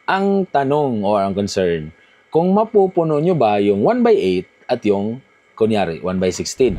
Ang tanong or ang concern, kung mapupuno nyo ba yung 1/8 at yung, kunyari, 1/16?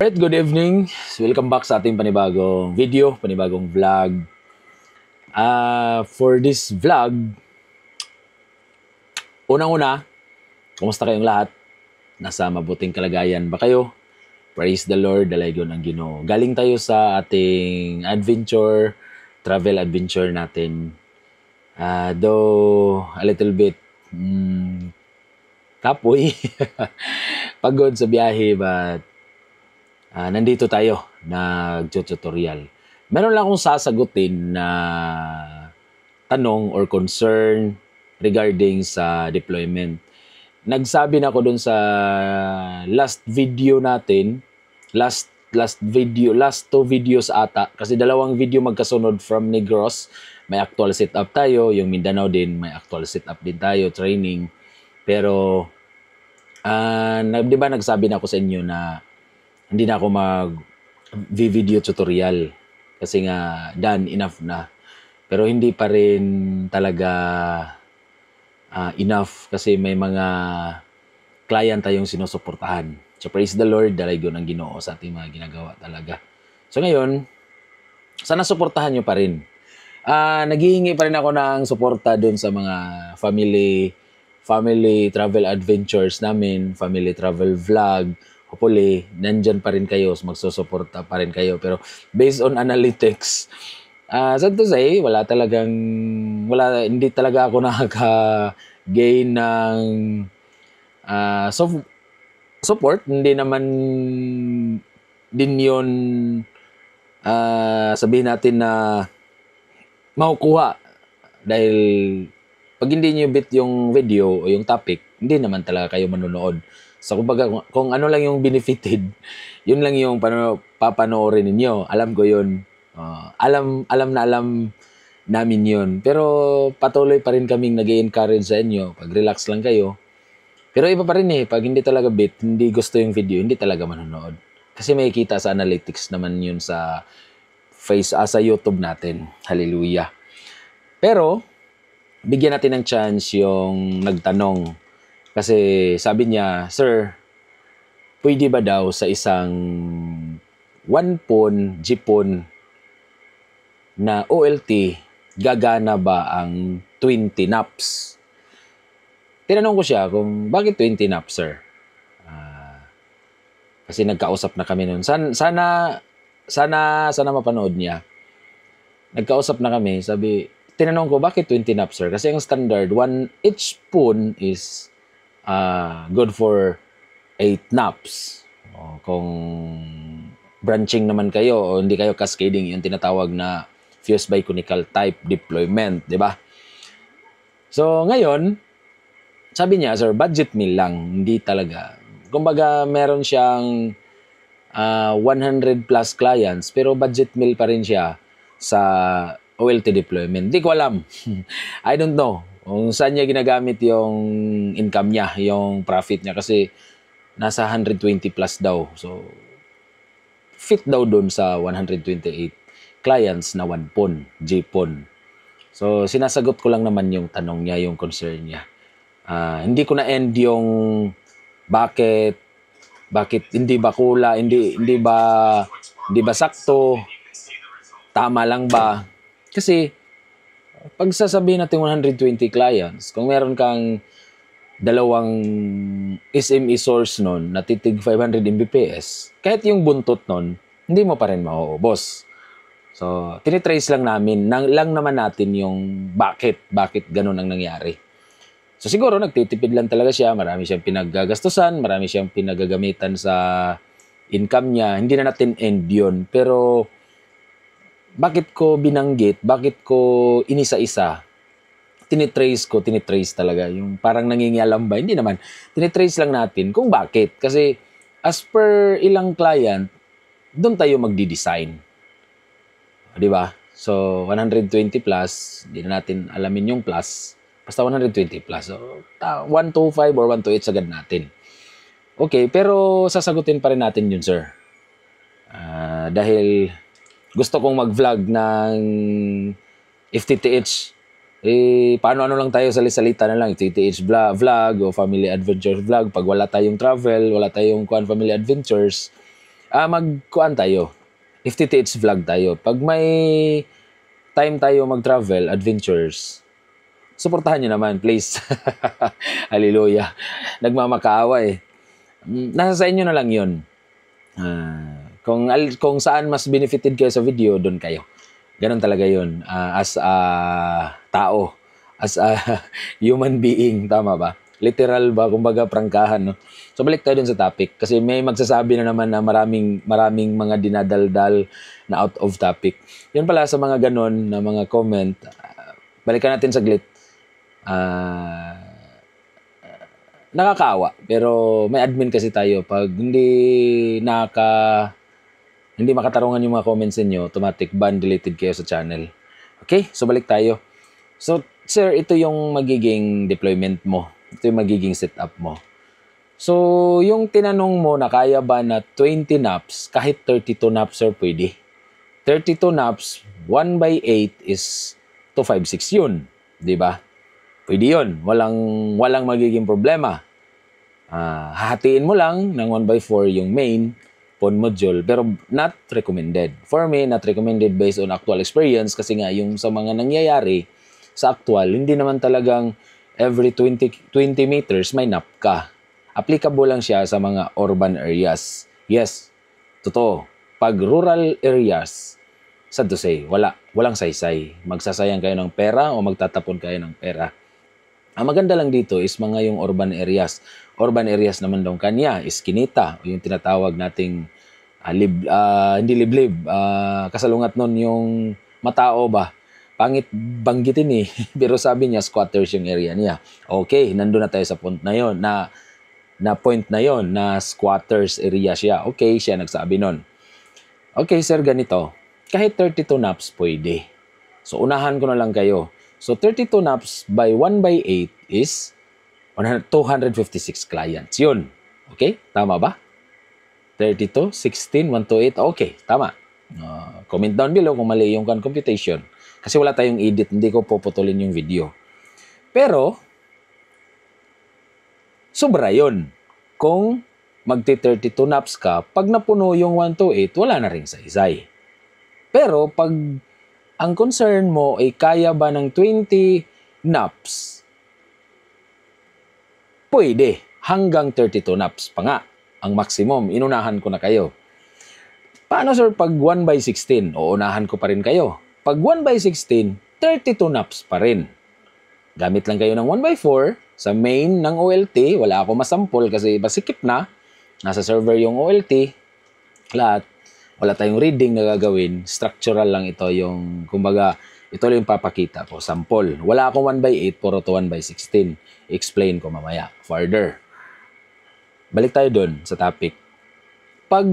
Alright, good evening. Welcome back sa ating panibagong video, panibagong vlog. For this vlog, unang-una, kumusta kayong lahat? Nasa mabuting kalagayan ba kayo? Praise the Lord, dalaygon ang Ginoo. Galing tayo sa ating travel adventure natin. Though a little bit kapoy, pagod sa biyahe, but nandito tayo, nag-tutorial. Meron lang akong sasagutin na tanong or concern regarding sa deployment. Nagsabi na ako dun sa last video natin, last two videos ata, kasi dalawang video magkasunod from Negros. May actual setup tayo, yung Mindanao din, may actual setup din tayo, training. Pero, di ba nagsabi na ako sa inyo na hindi na ako mag-video tutorial kasi nga done enough na. Pero hindi pa rin talaga enough kasi may mga client tayong sinusuportahan. So praise the Lord, dalaygon ang Ginoo sa ating mga ginagawa talaga. So ngayon, sana suportahan nyo pa rin. Naghihingi pa rin ako ng suporta dun sa mga family travel adventures namin, family travel vlog. Hopefully, nandyan pa rin kayo, magsusuporta pa rin kayo. Pero based on analytics, sad to say, hindi talaga ako nakaka-gain ng support. Hindi naman din yun sabihin natin na makukuha. Dahil pag hindi nyo bit yung video o yung topic, hindi naman talaga kayo manonood. So, kumbaga, kung ano lang yung benefited, yun lang yung papanoorin ninyo. Alam ko yun. Alam namin yun. Pero patuloy pa rin kaming nag-i-encourage sa inyo. Pag relax lang kayo. Pero iba pa rin pag hindi talaga bit, hindi gusto yung video, hindi talaga manonood. Kasi may kita sa analytics naman yun sa sa YouTube natin. Hallelujah. Pero, bigyan natin ng chance yung nagtanong. Kasi sabi niya, Sir, pwede ba daw sa isang 1 pon, jipon na OLT, gagana ba ang 20 naps? Tinanong ko siya kung bakit 20 naps, sir? Kasi nagkausap na kami noon. Sana mapanood niya. Nagkausap na kami, tinanong ko, bakit 20 naps, sir? Kasi ang standard, each spoon is good for 8 naps. Kung branching naman kayo o hindi kayo cascading, yung tinatawag na fused by conical type deployment, di ba? So, ngayon, sabi niya, sir, budget meal lang, hindi talaga. Kumbaga, meron siyang 100 plus clients, pero budget meal pa rin siya sa OLT deployment. Hindi ko alam. I don't know kung saan niya ginagamit yung income niya, yung profit niya, kasi nasa 120 plus daw. So, fit daw dun sa 128 clients na 1 pon, J-pon. So, sinasagot ko lang naman yung tanong niya, yung concern niya. Hindi ko na-end yung bakit hindi ba kula, hindi ba sakto, tama lang ba? Kasi, pag sasabihin natin 120 clients, kung meron kang dalawang SME source nun na titig 500 Mbps, kahit yung buntot nun, hindi mo pa rin mauubos. So, tinitrace lang naman natin yung bakit ganun ang nangyari. So, siguro nagtitipid lang talaga siya, marami siyang pinaggagastusan, marami siyang pinagagamitan sa income niya. Hindi na natin end yun. Pero, bakit ko binanggit, bakit ko inisa-isa, tinitrace talaga. Yung parang nangingialam ba? Hindi naman. Tinitrace lang natin kung bakit. Kasi, as per ilang client, doon tayo magdi-design. Di ba? So, 120 plus, hindi na natin alamin yung plus. Basta 120 plus. So, 125 or 128 sagad natin. Okay, pero sasagutin pa rin natin yun, sir. Dahil gusto kong mag-vlog ng FTTH. Paano lang tayo salita na lang. FTTH vlog o family adventure vlog. Pag wala tayong travel, wala tayong family adventures, mag-kuan tayo. FTTH vlog tayo. Pag may time tayo mag-travel, adventures, suportahan nyo naman, please. Hallelujah. Nagmamakaawa eh. Nasa sa inyo na lang yun. Kung saan mas benefited kayo sa video, doon kayo. Ganon talaga yun. As a tao. As a human being. Tama ba? Literal ba? Kumbaga prangkahan, no? So, balik tayo dun sa topic. Kasi may magsasabi na naman na maraming mga dinadaldal na out of topic. Yun pala sa mga ganon na mga comment. Balikan natin saglit. Nakakaawa. Pero may admin kasi tayo. Pag hindi makatarungan yung mga comments niyo, automatic ban, deleted kayo sa channel. Okay? So, balik tayo. So, sir, ito yung magiging deployment mo. Ito yung magiging setup mo. So, yung tinanong mo na kaya ba na 20 naps, kahit 32 naps, sir, pwede. 32 naps, 1/8 is 256 yun. Diba? Pwede yun. Walang magiging problema. Hahatiin mo lang ng 1/4 yung main phone module, pero not recommended. For me, not recommended based on actual experience kasi nga yung sa mga nangyayari sa actual, hindi naman talagang every 20 meters may nap ka. Applicable lang siya sa mga urban areas. Yes, totoo. Pag rural areas, sad to say, walang saysay. Magsasayang kayo ng pera o magtatapon kayo ng pera. Ang maganda lang dito is mga yung urban areas. Urban areas naman daw kanya is kinita, o yung tinatawag nating hindi liblib, kasalungat nun yung matao ba. Pangit banggitin eh. Pero sabi niya, squatters yung area niya. Okay, nandun na tayo sa point na yon na squatters area siya. Okay, siya nagsabi nun. Okay, sir, ganito. Kahit 32 naps pwede. So, unahan ko na lang kayo. So, 32 naps by 1/8 is 256 clients. Yun. Okay? Tama ba? 32, 16, 128. Okay, tama. Comment down below kung mali yung computation. Kasi wala tayong edit, hindi ko puputulin yung video. Pero, sobra yun. Kung magti-32 naps ka, pag napuno yung 128, wala na rin saysay. Pero, pag ang concern mo ay kaya ba ng 20 naps, pwede. Hanggang 32 naps pa nga. Ang maximum, inunahan ko na kayo. Paano sir pag 1/16? O unahan ko pa rin kayo. Pag 1/16, 32 naps pa rin. Gamit lang kayo ng 1/4 sa main ng OLT. Wala ako masampol kasi masikip na. Nasa server yung OLT. Lahat. Wala tayong reading na gagawin. Structural lang ito yung, kumbaga, ito lang yung papakita ko. Sample. Wala akong 1/8, puro to 1/16. Explain ko mamaya. Further. Balik tayo dun sa topic. Pag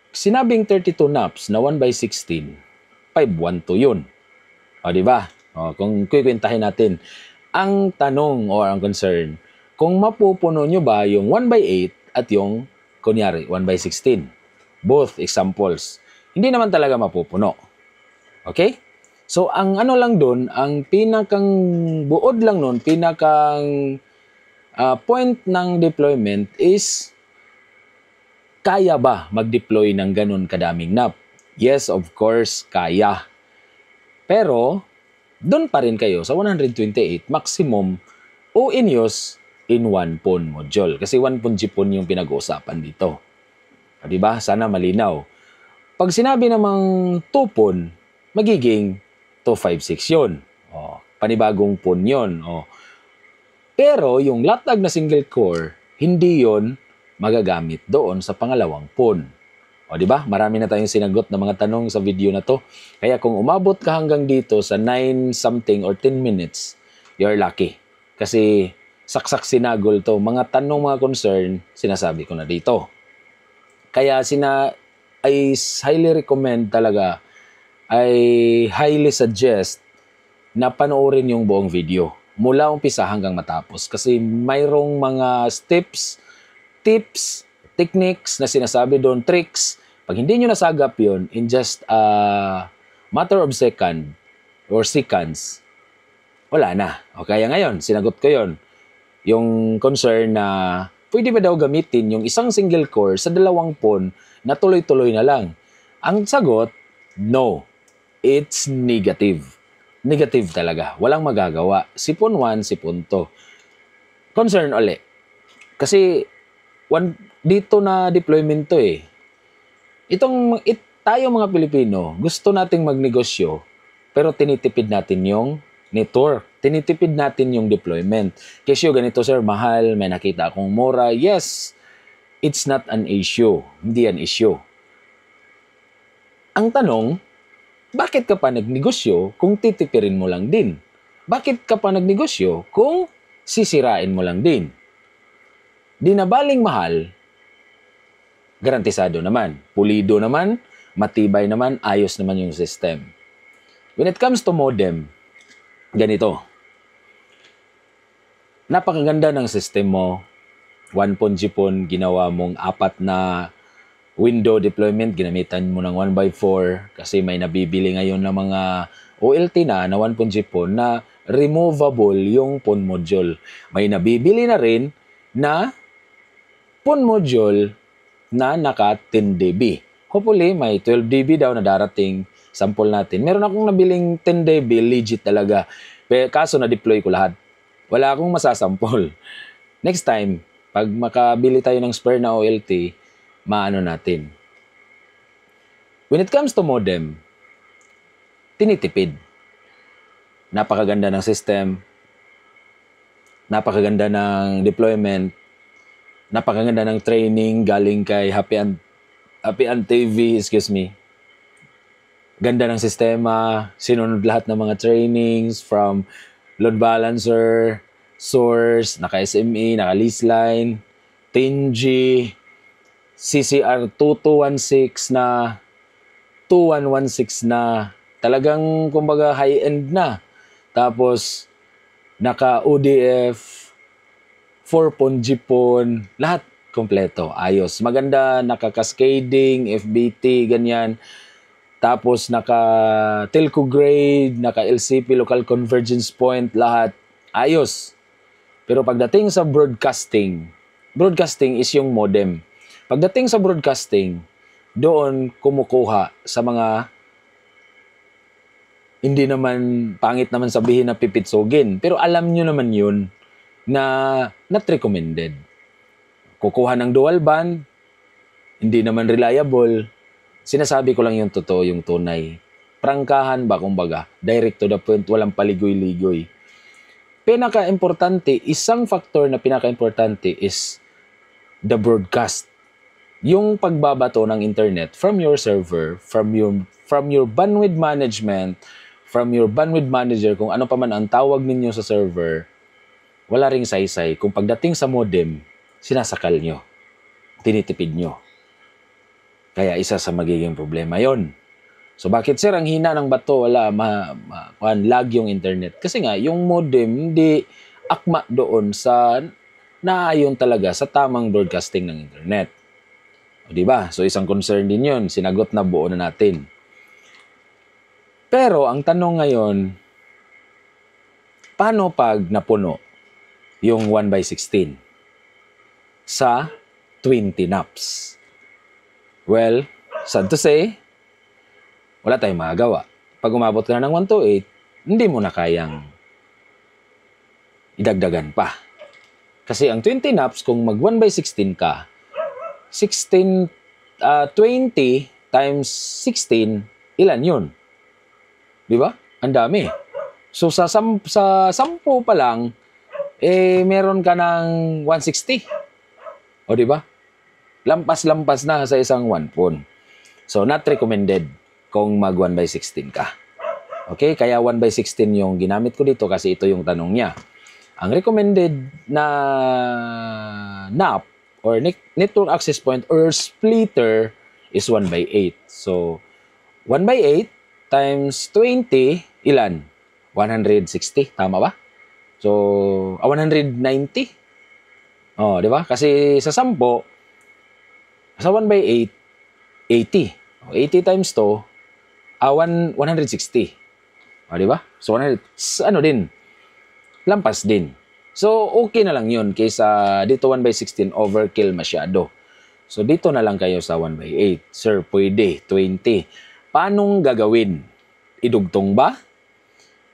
sinabing 32 naps na 1/16, 512 yun. O, diba? O, kung kukwentahin natin, ang tanong or ang concern, kung mapupuno nyo ba yung 1/8 at yung, kunyari, 1/16. Both examples. Hindi naman talaga mapupuno. Okay? So, ang ano lang dun, ang pinakang buod lang nun, pinakang point ng deployment is kaya ba mag-deploy ng ganun kadaming nap? Yes, of course, kaya. Pero, doon pa rin kayo sa 128 maximum o in use in one phone module. Kasi one phone GPON yung pinag-uusapan dito. Diba? Sana malinaw. Pag sinabi namang 2 pon, magiging 256 yun. O, panibagong pon yun. O. Pero yung latag na single core, hindi yon magagamit doon sa pangalawang pon. O, di ba? Marami na tayong sinagot na mga tanong sa video na to. Kaya kung umabot ka hanggang dito sa 9 something or 10 minutes, you're lucky. Kasi saksak sinagol to. Mga tanong, mga concern, sinasabi ko na dito. Kaya I highly recommend talaga, I highly suggest na panoorin yung buong video. Mula umpisa hanggang matapos. Kasi mayroong mga tips, techniques na sinasabi doon, tricks. Pag hindi nyo nasagap yun, in just a matter of second or seconds, wala na. O kaya ngayon, sinagot ko yon. Yung concern na pwede ba daw gamitin yung isang single core sa 2 pon na tuloy-tuloy na lang? Ang sagot, no. It's negative. Negative talaga. Walang magagawa. Sipon 1, sipon 2. Concern ulit. Kasi dito na deployment to eh. Tayo mga Pilipino, gusto nating magnegosyo, pero tinitipid natin yung network. Tinitipid natin yung deployment. Kesyo, ganito sir, mahal, may nakita akong mura. Yes, it's not an issue. Hindi an issue. Ang tanong, bakit ka pa nagnegosyo kung titipirin mo lang din? Bakit ka pa nagnegosyo kung sisirain mo lang din? Di na baling mahal, garantisado naman, pulido naman, matibay naman, ayos naman yung system. When it comes to modem, ganito. Napakaganda ng system mo. 1 pon jipon, ginawa mong 4 na window deployment, ginamitan mo ng 1x4 kasi may nabibili ngayon ng mga OLT na 1 pon jipon na removable yung pon module. May nabibili na rin na pon module na naka 10 dB. Hopefully, may 12 dB daw na darating. Sample natin. Meron akong nabiling 10 dB, legit talaga. Pero kaso na-deploy ko lahat. Wala akong masasample. Next time, pag makabili tayo ng spare na OLT, maano natin. When it comes to modem, tinitipid. Napakaganda ng system. Napakaganda ng deployment. Napakaganda ng training galing kay Happy and TV, excuse me. Ganda ng sistema, sinunod lahat ng mga trainings from load balancer, source, naka-SME, naka-leaseline, 10G, CCR 2216 na, 2116 na, talagang kumbaga high-end na. Tapos, naka-ODF, 4 pon jipon, lahat kompleto, ayos. Maganda, naka-cascading, FBT, ganyan. Tapos naka-telco grade, naka-LCP, local convergence point, lahat ayos. Pero pagdating sa broadcasting is yung modem. Pagdating sa broadcasting, doon kumukuha sa mga hindi naman, pangit naman sabihin na pipitsugin. Pero alam nyo naman yun na not recommended. Kukuha ng dual band, hindi naman reliable. Sinasabi ko lang yung totoo, yung tunay. Prangkahan ba, kumbaga. Direct to the point, walang paligoy-ligoy. Pinaka-importante, isang factor na pinaka-importante is the broadcast. Yung pagbabato ng internet from your server, from your bandwidth management, from your bandwidth manager, kung ano pa man ang tawag ninyo sa server, wala ring saysay. Kung pagdating sa modem, sinasakal nyo. Tinitipid nyo. Kaya isa sa magiging problema yon. So bakit sir ang hina ng bato, wala lag yung internet? Kasi nga yung modem hindi akma doon sa naayon talaga sa tamang broadcasting ng internet. O di ba? So isang concern din 'yon, sinagot na buo na natin. Pero ang tanong ngayon, paano pag napuno yung 1/16 sa 20 naps? Well, sad to say, wala tayong magagawa. Pag umabot ka na ng 128, hindi mo na kayang idagdagan pa. Kasi ang 20 naps, kung mag 1/16 ka, 20 times 16, ilan yun? Di ba? Ang dami. So, sa 10 pa lang, meron ka ng 160. O, di ba? Lampas-lampas na sa isang 1 pon. So, not recommended kung mag 1/16 ka. Okay? Kaya 1/16 yung ginamit ko dito kasi ito yung tanong niya. Ang recommended na NAP or network access point or splitter is 1/8. So, 1/8 times 20, ilan? 160. Tama ba? So, 190. Oh, di ba? Kasi sa 10, sa 1/8, 80. 80 times 2, 160. O, di ba? So, 100, ano din? Lampas din. So, okay na lang yun kaysa dito 1/16, overkill masyado. So, dito na lang kayo sa 1/8. Sir, pwede, 20. Paanong gagawin? Idugtong ba?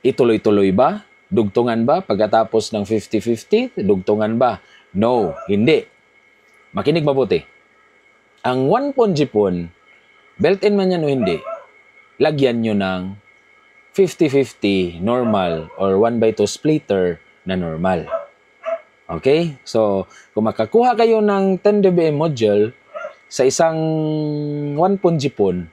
Ituloy-tuloy ba? Dugtungan ba? Pagkatapos ng 50-50, dugtungan ba? No, hindi. Makinig mabuti. Ang 1 pon jipon, built-in man yan o hindi, lagyan nyo ng 50-50 normal or 1/2 splitter na normal. Okay? So, kung makakuha kayo ng 10 dBm module sa isang 1 pon jipon,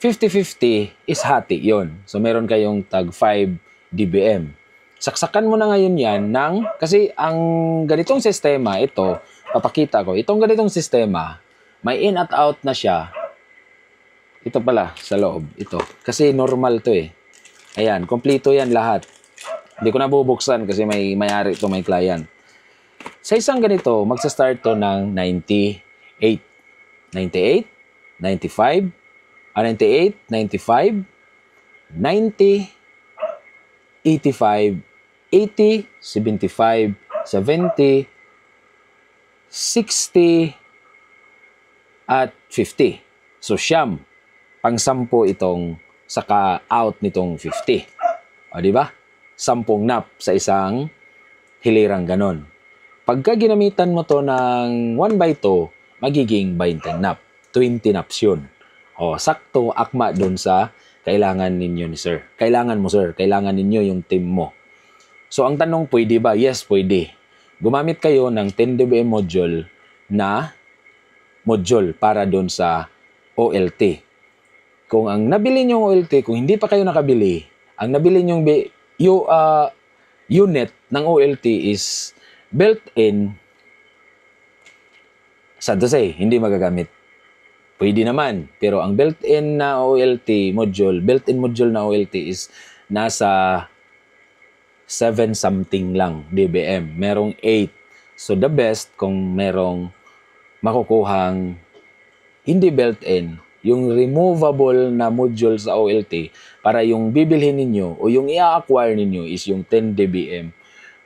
50-50 is hati yon. So, meron kayong tag 5 dBm. Saksakan mo na ngayon yan kasi ang ganitong sistema, ito, papakita ko, itong ganitong sistema, may in at out na siya. Ito pala, sa loob, ito. Kasi normal to eh. Ayan, kompleto yan lahat. Hindi ko na bubuksan kasi may-ari ito, may client. Sa isang ganito, magsa-start to ng 98. 98, 95, 98, 95, 90, 85, 80, 75, 70, 60, at 50. So, siyam. Pang-10 itong saka-out nitong 50. O, di ba? 10 nap sa isang hilirang ganon. Pagka ginamitan mo to ng 1/2, magiging 20 nap. 20 naps yun. O, sakto, akma dun sa kailangan ninyo ni sir. Kailangan mo, sir. Kailangan ninyo yung team mo. So, ang tanong, pwede ba? Yes, pwede. Gumamit kayo ng 10 dBm module na module para dun sa OLT. Kung ang nabili nyo OLT, kung hindi pa kayo nakabili, ang nabili nyo unit ng OLT is built-in, sad to say, hindi magagamit. Pwede naman, pero ang built-in na OLT module, built-in module na OLT is nasa 7 something lang dBm. Merong 8. So the best kung merong makukuhang hindi built-in, yung removable na module sa OLT para yung bibilhin ninyo o yung i-acquire ninyo is yung 10 dBm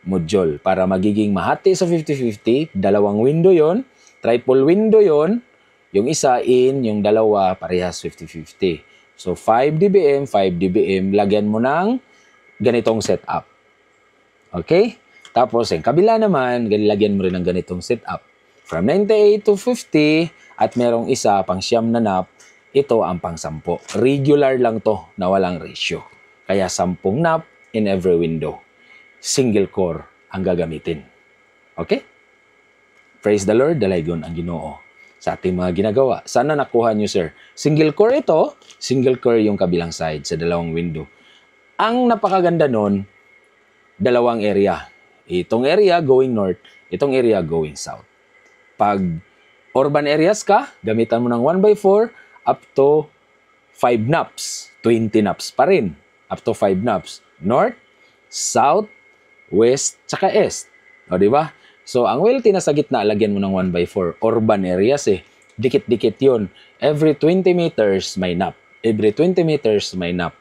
module para magiging mahati sa 50-50, dalawang window yon, triple window yon, yung isa in, yung dalawa parehas 50-50. So 5 dBm, 5 dBm, lagyan mo ng ganitong setup. Okay? Tapos yung kabila naman, lagyan mo rin ng ganitong setup. From 98 to 50 at merong isa pang siyam na nap, ito ang pang 10. Regular lang to na walang ratio. Kaya 10 nap in every window. Single core ang gagamitin. Okay? Praise the Lord, dalaygon ang Ginoo sa ating mga ginagawa. Sana nakuha nyo, sir. Single core ito, single core yung kabilang side sa dalawang window. Ang napakaganda nun, dalawang area. Itong area going north, itong area going south. Pag urban areas ka, gamitan mo ng 1/4 up to 5 naps. 20 naps pa rin. Up to 5 naps. North, south, west, tsaka east. O, di ba? So, ang OLT na sa gitna, lagyan mo ng 1/4. Urban areas eh. Dikit-dikit yun. Every 20 meters, may nap. Every 20 meters, may nap.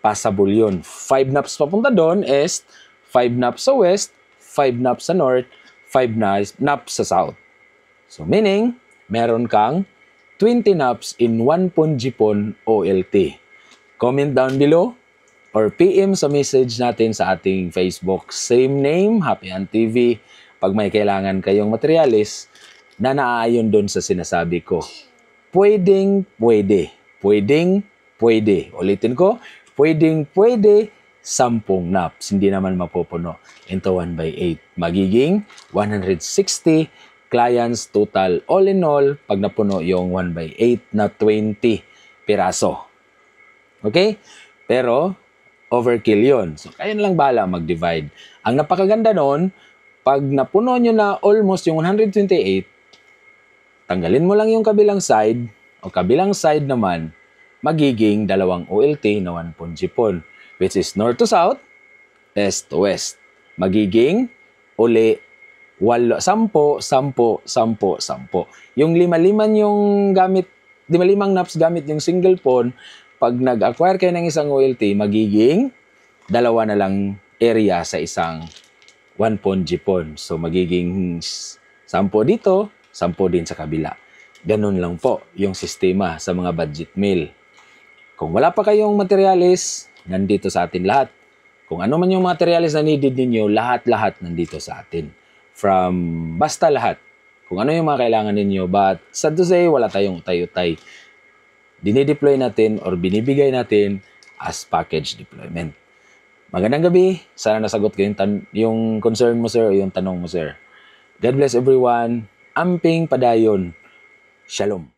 Passable yun. 5 naps papunta doon, east. 5 naps sa west. 5 naps sa north. 5 naps sa south. So, meaning, meron kang 20 naps in 1 pon jipon OLT. Comment down below or PM sa message natin sa ating Facebook. Same name, Happy Hunt TV. Pag may kailangan kayong materialis na naaayon doon sa sinasabi ko. pwedeng pwede. Pwedeng pwede. Ulitin ko, pwedeng pwede 10 naps. Hindi naman mapupuno into 1/8. Magiging 160 clients total. All in all, pag napuno yung 1/8 na 20 piraso. Okay? Pero, overkill yun. So, kayo na lang bahala mag-divide. Ang napakaganda nun, pag napuno nyo na almost yung 128, tanggalin mo lang yung kabilang side, o kabilang side naman, magiging 2 OLT na 1 punjipon, which is north to south, east to west. Magiging uli 10, 10, 10, 10. Yung 5 yung gamit, 5 naps gamit yung single phone, pag nag-acquire kayo ng isang OLT, magiging 2 na lang area sa isang 1 punjipon. So, magiging 10 dito, 10 din sa kabila. Ganun lang po yung sistema sa mga budget meal. Kung wala pa kayong materialis, nandito sa atin lahat. Kung ano man yung materialis na needed ninyo, lahat-lahat nandito sa atin. From basta lahat. Kung ano yung mga kailangan ninyo. But sad to say, wala tayong utay-utay. Dinideploy natin or binibigay natin as package deployment. Magandang gabi. Sana nasagot ko yung concern mo, sir, o yung tanong mo, sir. God bless everyone. Amping padayon. Shalom.